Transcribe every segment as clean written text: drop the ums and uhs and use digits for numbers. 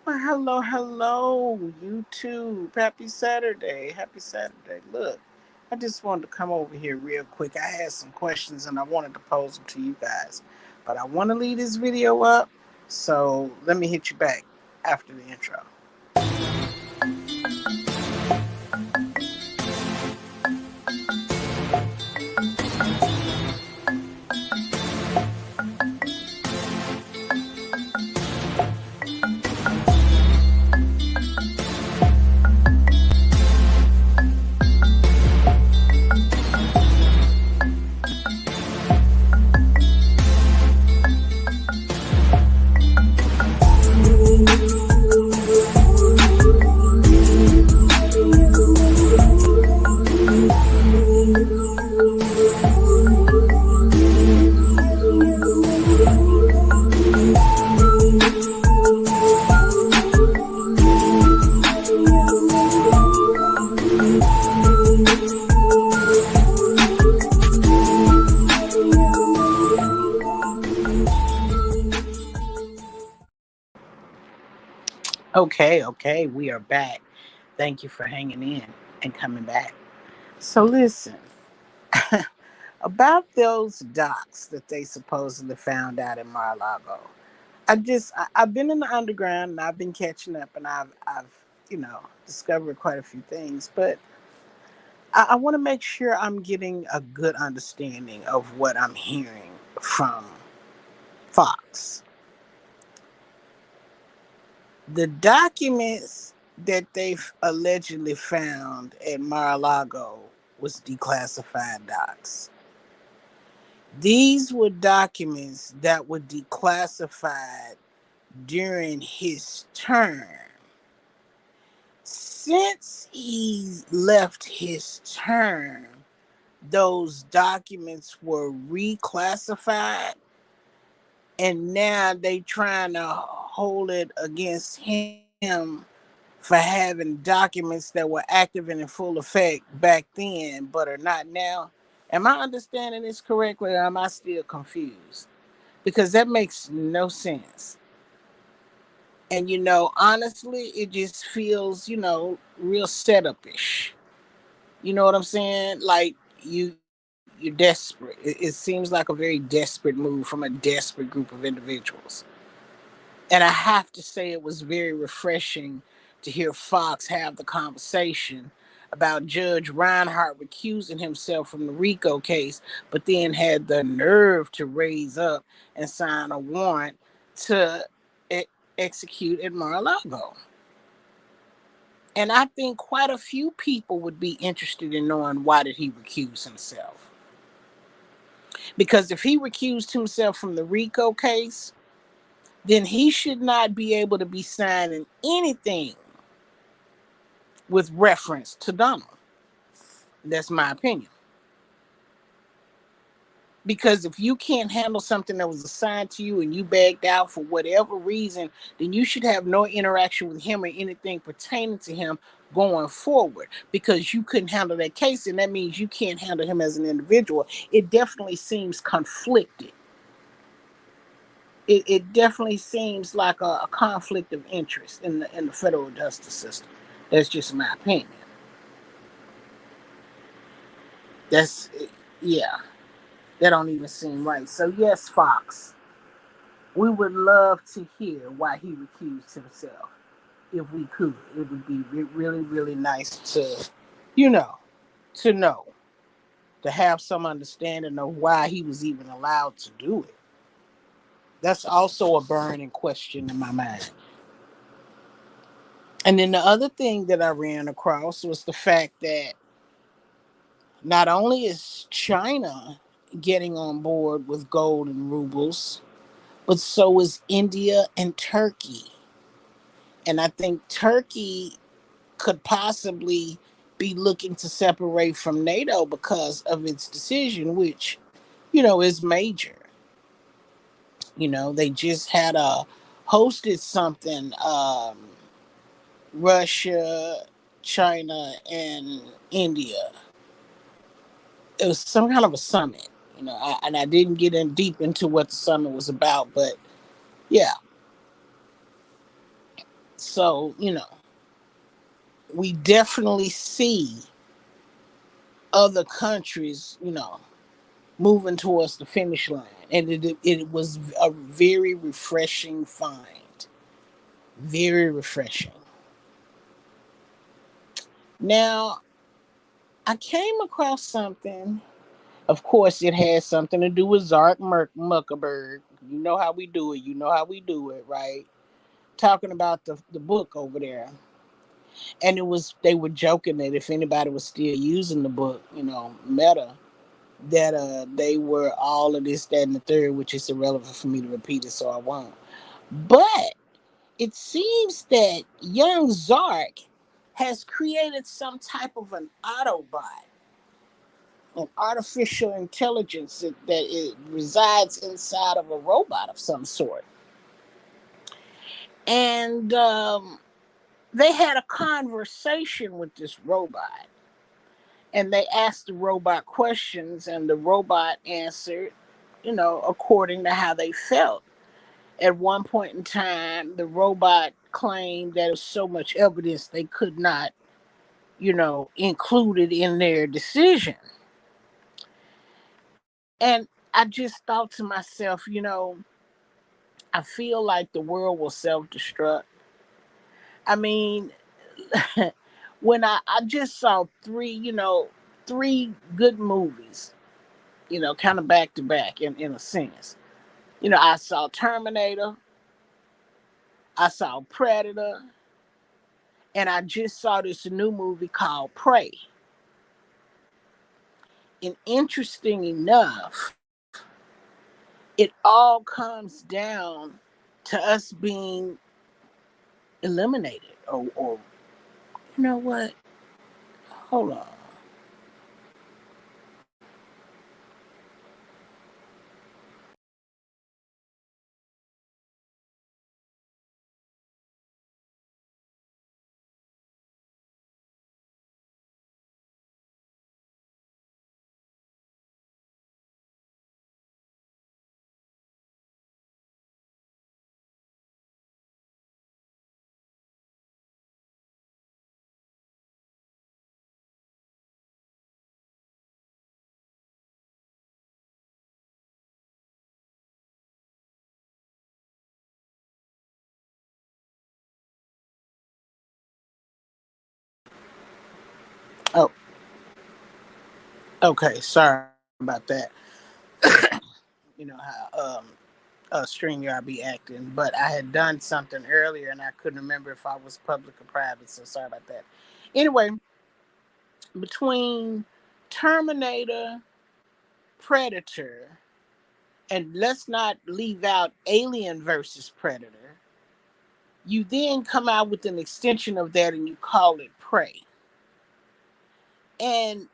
Well, hello, YouTube. Happy Saturday. Happy Saturday. Look, I just wanted to come over here real quick. I had some questions and I wanted to pose them to you guys. But I want to leave this video up, so let me hit you back after the intro. Okay, we are back. Thank you for hanging in and coming back. So, listen. About those docs that they supposedly found out in Mar-a-Lago. I've been in the underground and I've been catching up and I've discovered quite a few things, but I want to make sure I'm getting a good understanding of what I'm hearing from Fox. The documents that they've allegedly found at Mar-a-Lago was declassified docs. These were documents that were declassified during his term. Since he left his term, those documents were reclassified, and now they trying to hold it against him for having documents that were active and in full effect back then but are not now. Am I understanding this correctly, or am I still confused? Because that makes no sense. And honestly, it just feels, real setup-ish. You know what I'm saying? Like you're desperate. It seems like a very desperate move from a desperate group of individuals. And I have to say it was very refreshing to hear Fox have the conversation about Judge Reinhardt recusing himself from the RICO case, but then had the nerve to raise up and sign a warrant to e- execute at Mar-a-Lago. And I think quite a few people would be interested in knowing why did he recuse himself. Because if he recused himself from the RICO case, then he should not be able to be signing anything with reference to Donald. That's my opinion. Because if you can't handle something that was assigned to you and you bagged out for whatever reason, then you should have no interaction with him or anything pertaining to him going forward, because you couldn't handle that case, and that means you can't handle him as an individual. It definitely seems conflicted. It definitely seems like a conflict of interest in the federal justice system. That's just my opinion. That's yeah. That don't even seem right. So yes, Fox, we would love to hear why he recused himself. If we could, it would be really, really nice to, you know, to know, to have some understanding of why he was even allowed to do it. That's also a burning question in my mind. And then the other thing that I ran across was the fact that not only is China getting on board with gold and rubles, but so is India and Turkey. And I think Turkey could possibly be looking to separate from NATO because of its decision, which, is major. They just had hosted something, Russia, China, and India. It was some kind of a summit, and I didn't get in deep into what the summit was about, but Yeah. So, we definitely see other countries, moving towards the finish line. And it was a very refreshing find. Very refreshing. Now, I came across something. Of course, it has something to do with Zark Muckerberg. You know how we do it. You know how we do it, right? Talking about the book over there. And they were joking that if anybody was still using the book, Meta, that they were all of this, that, and the third, which is irrelevant for me to repeat it, so I won't. But it seems that young Zark has created some type of an Autobot, an artificial intelligence that it resides inside of a robot of some sort. And they had a conversation with this robot. And they asked the robot questions, and the robot answered, according to how they felt. At one point in time, the robot claimed that there was so much evidence they could not, include it in their decision. And I just thought to myself, I feel like the world will self destruct. I mean, when I just saw three good movies, kind of back to back in a sense. I saw Terminator, I saw Predator, and I just saw this new movie called Prey. And interesting enough, it all comes down to us being eliminated. Or you know what? Hold on. Oh, okay. Sorry about that. You know how StreamYard be acting, but I had done something earlier and I couldn't remember if I was public or private, so sorry about that. Anyway, between Terminator, Predator, and let's not leave out Alien versus Predator, you then come out with an extension of that and you call it Prey. And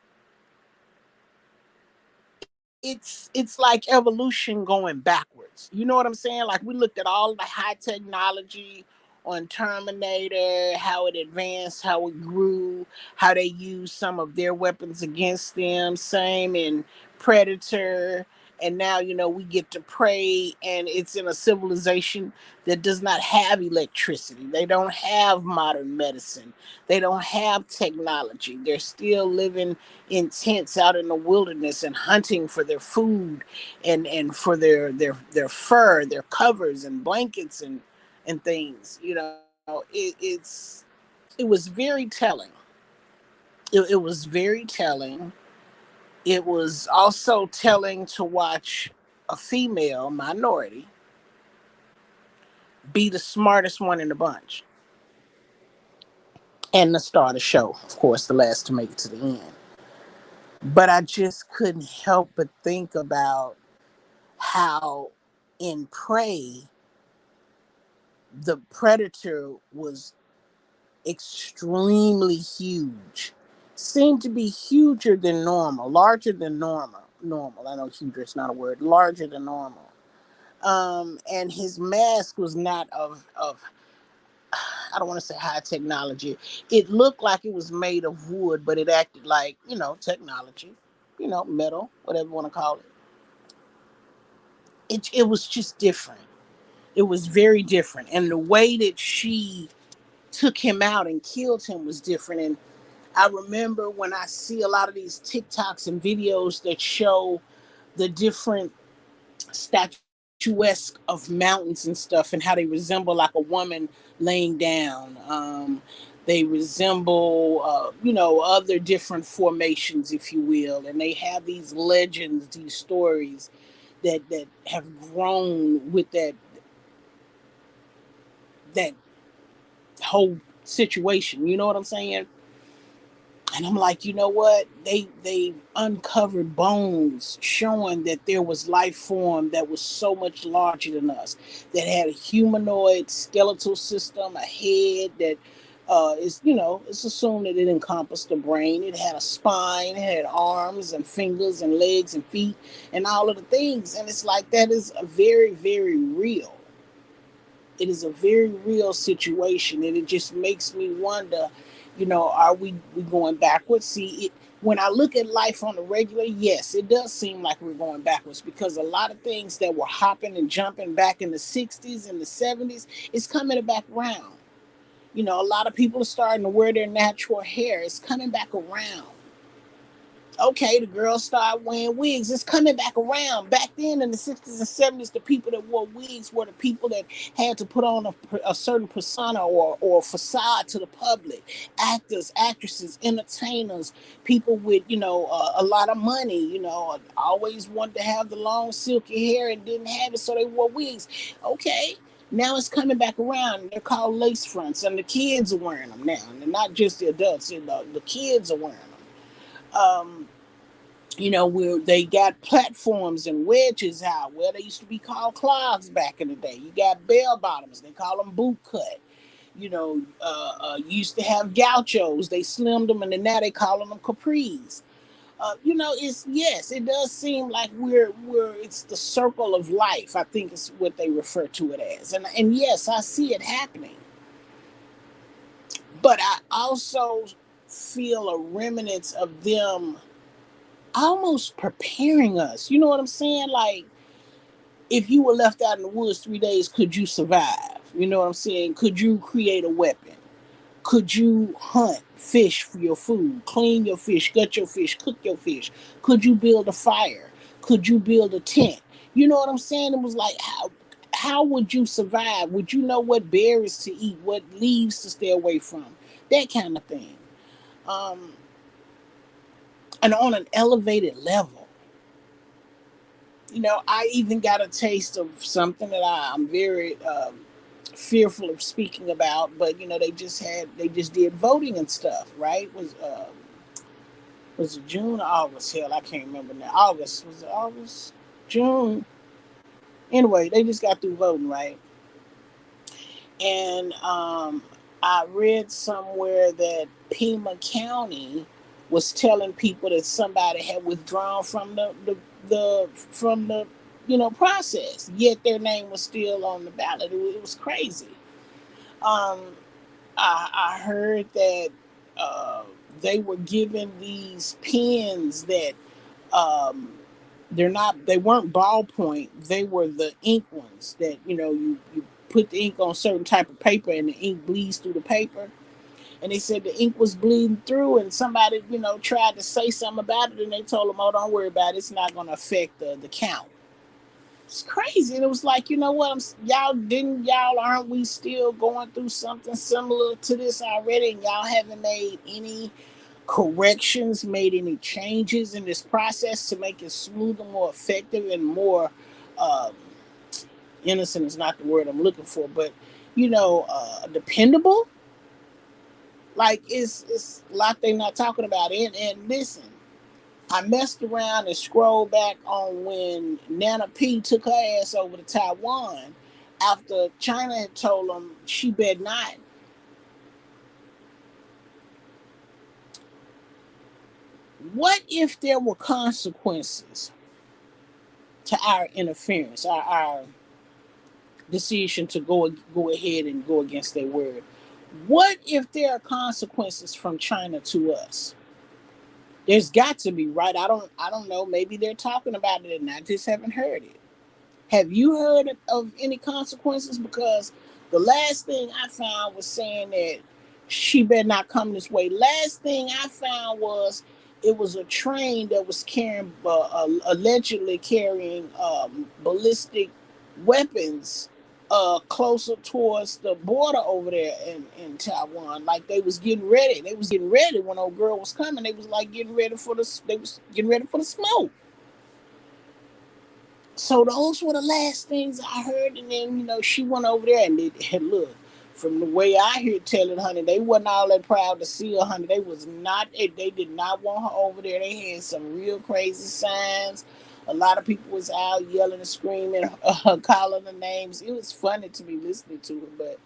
it's like evolution going backwards. You know what I'm saying? Like we looked at all the high technology on Terminator, how it advanced, how it grew, how they used some of their weapons against them. Same in Predator. And now, we get to Prey, and it's in a civilization that does not have electricity. They don't have modern medicine. They don't have technology. They're still living in tents out in the wilderness and hunting for their food and for their fur, their covers and blankets and things. It was very telling. It was very telling. It was also telling to watch a female minority be the smartest one in the bunch and to start a show. Of course, the last to make it to the end. But I just couldn't help but think about how in Prey, the predator was extremely huge, seemed to be huger than normal, larger than normal. I know huger is not a word. Larger than normal. And his mask was not of I don't want to say high technology. It looked like it was made of wood, but it acted like technology, metal, whatever you want to call it. It was just different. It was very different. And the way that she took him out and killed him was different. And I remember when I see a lot of these TikToks and videos that show the different statuesque of mountains and stuff and how they resemble like a woman laying down. They resemble, other different formations, if you will. And they have these legends, these stories that have grown with that whole situation. You know what I'm saying? And I'm like, you know what? They uncovered bones showing that there was life form that was so much larger than us, that had a humanoid skeletal system, a head that it's assumed that it encompassed the brain. It had a spine, it had arms and fingers and legs and feet and all of the things. And it's like that is a very, very real. It is a very real situation, and it just makes me wonder, are we going backwards? See, when I look at life on the regular, yes, it does seem like we're going backwards, because a lot of things that were hopping and jumping back in the 60s and the 70s is coming back around. A lot of people are starting to wear their natural hair. It's coming back around. Okay, the girls start wearing wigs. It's coming back around. Back then in the 60s and 70s, the people that wore wigs were the people that had to put on a certain persona or facade to the public. Actors, actresses, entertainers, people with, a lot of money, always wanted to have the long silky hair and didn't have it, so they wore wigs. Okay. Now it's coming back around. They're called lace fronts, and the kids are wearing them now. And not just the adults, the kids are wearing them. Where they got platforms and wedges out where they used to be called clogs back in the day. You got bell bottoms, they call them boot cut. Used to have gauchos, they slimmed them, and then now they call them capris. It does seem like it's the circle of life. I think it's what they refer to it as, and yes, I see it happening. But I also feel a remnants of them almost preparing us. You know what I'm saying? Like, if you were left out in the woods 3 days, could you survive? You know what I'm saying? Could you create a weapon? Could you hunt, fish for your food, clean your fish, gut your fish, cook your fish? Could you build a fire? Could you build a tent? You know what I'm saying? It was like, how would you survive? Would you know what berries to eat, what leaves to stay away from? That kind of thing. And on an elevated level. I even got a taste of something that I'm very fearful of speaking about, but they just did voting and stuff, right? Was it June or August? Hell, I can't remember now. August, was it August? June? Anyway, they just got through voting, right? And I read somewhere that Pima County was telling people that somebody had withdrawn from the process, yet their name was still on the ballot. It was crazy. Um, I heard that they were given these pens that um, they weren't ballpoint. They were the ink ones that you put the ink on certain type of paper and the ink bleeds through the paper. And they said the ink was bleeding through, and somebody tried to say something about it, and they told them, "Oh, don't worry about it. It's not going to affect the count." It's crazy. And it was like, you know what? Aren't we still going through something similar to this already? And y'all haven't made any corrections, made any changes in this process to make it smoother, more effective, and more um, innocent is not the word I'm looking for, but dependable. Like, it's a lot they're not talking about. And listen, I messed around and scrolled back on when Nana P took her ass over to Taiwan after China had told them she bet not. What if there were consequences to our interference, our decision to go ahead and go against their word? What if there are consequences from China to us? There's got to be, right? I don't know. Maybe they're talking about it and I just haven't heard it. Have you heard of any consequences? Because the last thing I found was saying that she better not come this way. Last thing I found was it was a train that was carrying, allegedly carrying ballistic weapons closer towards the border over there in Taiwan. Like they was getting ready. They was getting ready when old girl was coming. They was like getting ready for the. They was getting ready for the smoke. So those were the last things I heard, and then she went over there and look. From the way I hear telling, honey, they wasn't all that proud to see her, honey. They was not. They did not want her over there. They had some real crazy signs. A lot of people was out yelling and screaming, calling the names. It was funny to be listening to it, but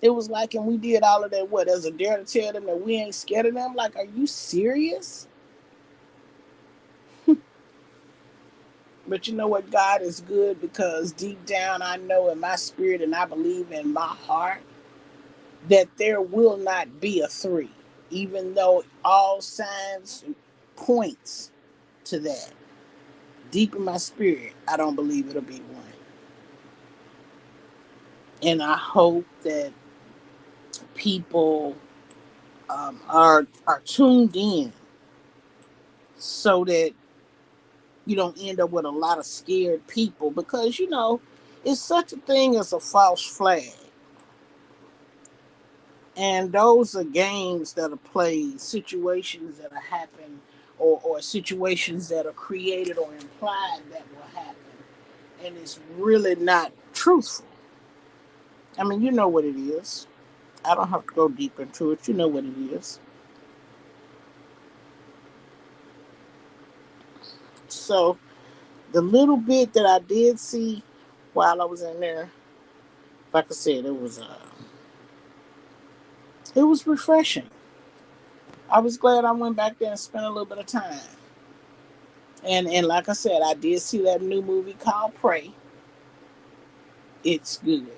it was like, and we did all of that. What, as a dare to tell them that we ain't scared of them? Like, are you serious? But you know what? God is good, because deep down I know in my spirit and I believe in my heart that there will not be a three, even though all signs points to that. Deep in my spirit, I don't believe it'll be one. And I hope that people are tuned in so that you don't end up with a lot of scared people, because it's such a thing as a false flag. And those are games that are played, situations that are happening, or situations that are created or implied that will happen. And it's really not truthful. I mean, you know what it is. I don't have to go deep into it. You know what it is. So the little bit that I did see while I was in there, like I said, it was refreshing. I was glad I went back there and spent a little bit of time. And like I said, I did see that new movie called Prey. It's good.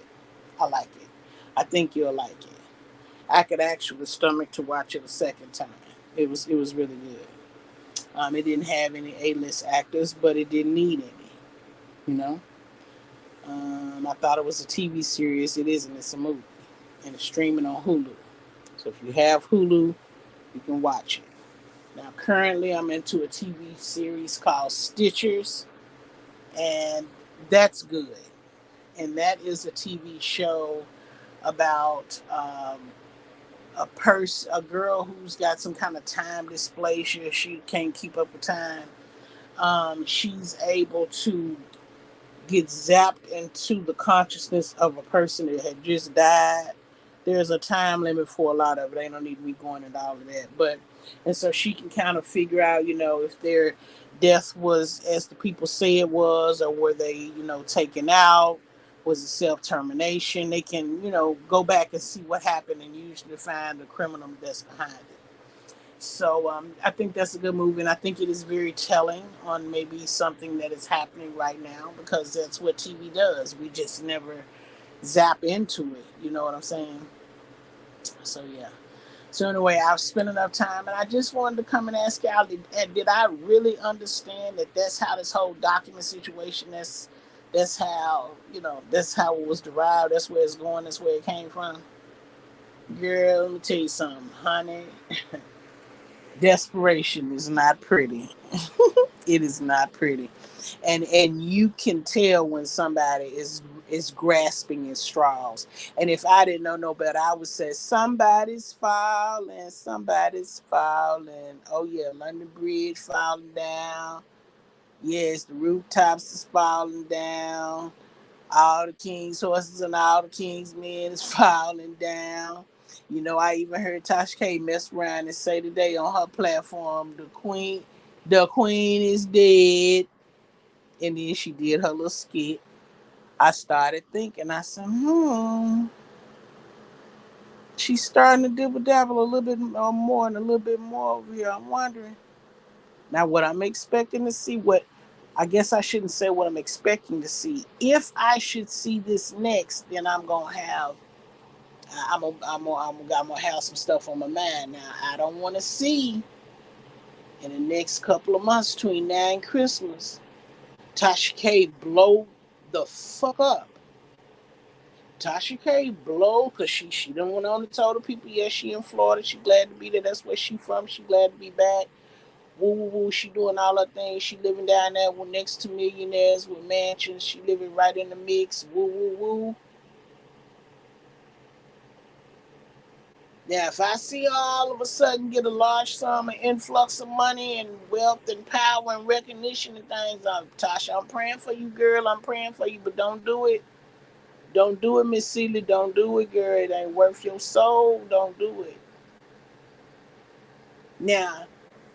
I like it. I think you'll like it. I could actually stomach to watch it a second time. It was really good. It didn't have any A-list actors, but it didn't need any. You know. I thought it was a TV series. It isn't. It's a movie, and it's streaming on Hulu. So if you have Hulu, you can watch it. Now, currently, I'm into a TV series called Stitchers, and that's good. And that is a TV show about a girl who's got some kind of time dysplasia. She can't keep up with time. She's able to get zapped into the consciousness of a person that had just died. There's a time limit for a lot of it. They don't need me going into all of that. And so she can kind of figure out, if their death was as the people say it was, or were they, taken out? Was it self-termination? They can, go back and see what happened and usually find the criminal that's behind it. So I think that's a good movie, and I think it is very telling on maybe something that is happening right now, because that's what TV does. We just never zap into it. You know what I'm saying? So yeah. So anyway, I've spent enough time, and I just wanted to come and ask y'all: did I really understand that that's how this whole document situation? That's how that's how it was derived. That's where it's going. That's where it came from. Girl, let me tell you something, honey. Desperation is not pretty. It is not pretty, and you can tell when somebody is grasping at straws. And if I didn't know no better, I would say somebody's falling, somebody's falling. Oh yeah, London Bridge falling down. Yes, the rooftops is falling down. All the king's horses and all the king's men is falling down. I even heard Tasha K mess around and say today on her platform, the queen is dead. And then she did her little skit. I started thinking, I said, she's starting to dibble dabble a little bit more and a little bit more over here. I'm wondering. Now, what I'm expecting to see, what I guess I shouldn't say what I'm expecting to see. If I should see this next, then I'm gonna have, I'm gonna have some stuff on my mind. Now, I don't want to see in the next couple of months between now and Christmas Tasha K blow the fuck up. Tasha K blow because she done went on and told the people, yeah, she in Florida. She glad to be there. That's where she from. She glad to be back. Woo woo woo. She doing all her things. She living down there with next to millionaires with mansions. She living right in the mix. Woo woo woo. Now, if I see her all of a sudden get a large sum and influx of money and wealth and power and recognition and things, Tasha, I'm praying for you, girl. I'm praying for you, but don't do it. Don't do it, Miss Celie. Don't do it, girl. It ain't worth your soul. Don't do it. Now,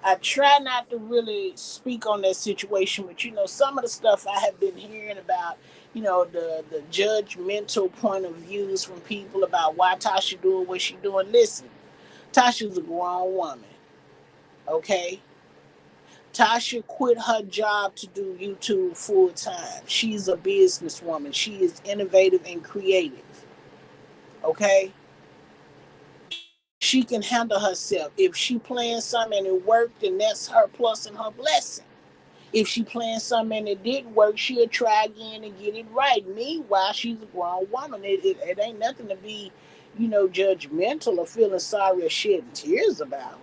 I try not to really speak on that situation, but some of the stuff I have been hearing about, the judgmental point of views from people about why Tasha doing what she doing. Listen, Tasha's a grown woman, okay? Tasha quit her job to do YouTube full time. She's a businesswoman. She is innovative and creative, okay? She can handle herself. If she planned something and it worked, then that's her plus and her blessing. If she planned something and it didn't work, she'll try again and get it right. Meanwhile, she's a grown woman. It ain't nothing to be, judgmental or feeling sorry or shedding tears about.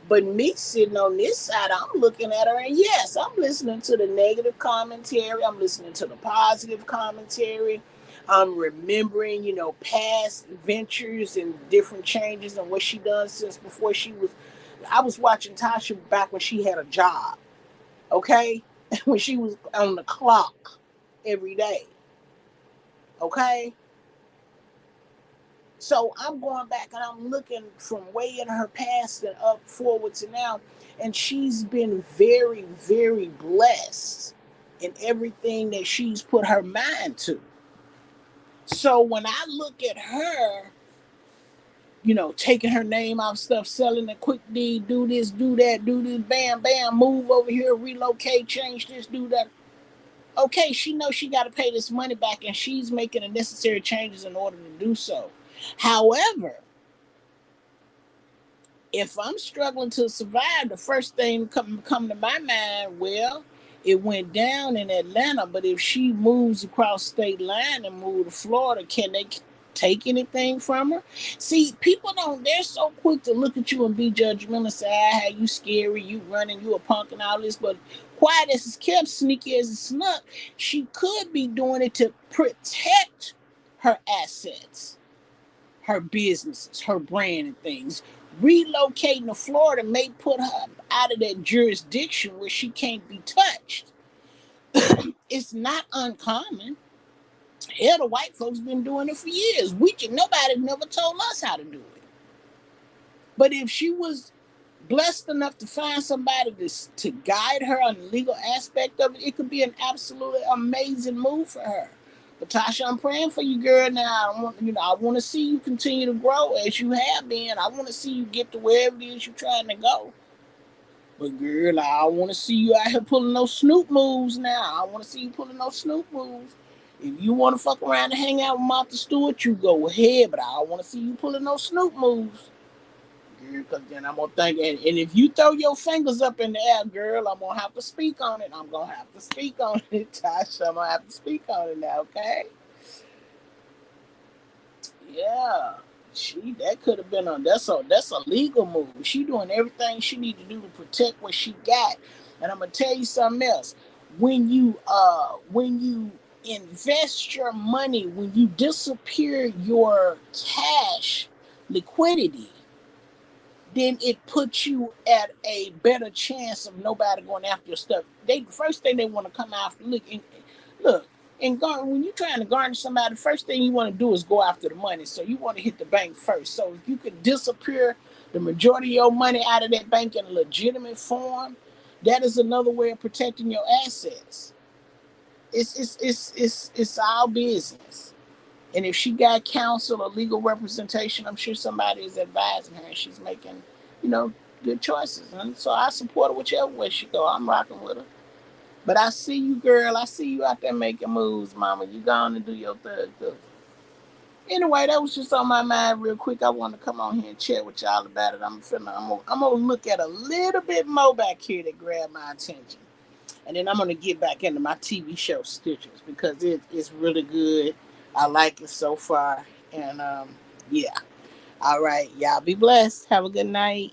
But me sitting on this side, I'm looking at her, and yes, I'm listening to the negative commentary. I'm listening to the positive commentary. I'm remembering, past ventures and different changes and what she done since before she was. I was watching Tasha back when she had a job, okay? When she was on the clock every day, okay? So I'm going back and I'm looking from way in her past and up forward to now. And she's been very, very blessed in everything that she's put her mind to. So when I look at her, taking her name off stuff, selling a quick deed, do this, do that, do this, bam, bam, move over here, relocate, change this, do that. Okay, she knows she got to pay this money back and she's making the necessary changes in order to do so. However, if I'm struggling to survive, the first thing come to my mind, well, it went down in Atlanta, but if she moves across state line and move to Florida, can they take anything from her? See, people they're so quick to look at you and be judgmental and say, how you scary, you running, you a punk and all this, but quiet as it's kept, sneaky as it's snuck, she could be doing it to protect her assets, her businesses, her brand and things. Relocating to Florida may put her out of that jurisdiction where she can't be touched. It's not uncommon. Hell, the white folks been doing it for years. Nobody never told us how to do it. But if she was blessed enough to find somebody to guide her on the legal aspect of it, it could be an absolutely amazing move for her. But Tasha, I'm praying for you, girl. Now, I want to see you continue to grow as you have been. I want to see you get to wherever it is you're trying to go. But girl, I want to see you out here pulling those Snoop moves now. I want to see you pulling those Snoop moves. If you want to fuck around and hang out with Martha Stewart, you go ahead. But I want to see you pulling those Snoop moves. Girl, because then I'm going to think, and if you throw your fingers up in the air, girl, I'm going to have to speak on it. I'm going to have to speak on it, Tasha. I'm going to have to speak on it now, okay? Yeah. That could have been that's a legal move. She doing everything she need to do to protect what she got. And I'm gonna tell you something else. When you invest your money, when you disappear your cash liquidity, then it puts you at a better chance of nobody going after your stuff. The first thing they want to come after. Look. And when you're trying to garnish somebody, the first thing you want to do is go after the money. So you want to hit the bank first. So if you could disappear the majority of your money out of that bank in a legitimate form, that is another way of protecting your assets. It's our business. And if she got counsel or legal representation, I'm sure somebody is advising her and she's making, good choices. And so I support her whichever way she go. I'm rocking with her. But I see you, girl. I see you out there making moves, mama. You going to do your thing. Anyway, that was just on my mind real quick. I want to come on here and chat with y'all about it. I'm gonna look at a little bit more back here that grabbed my attention. And then I'm gonna get back into my TV show Stitches because it is really good. I like it so far, and yeah. All right, y'all be blessed. Have a good night.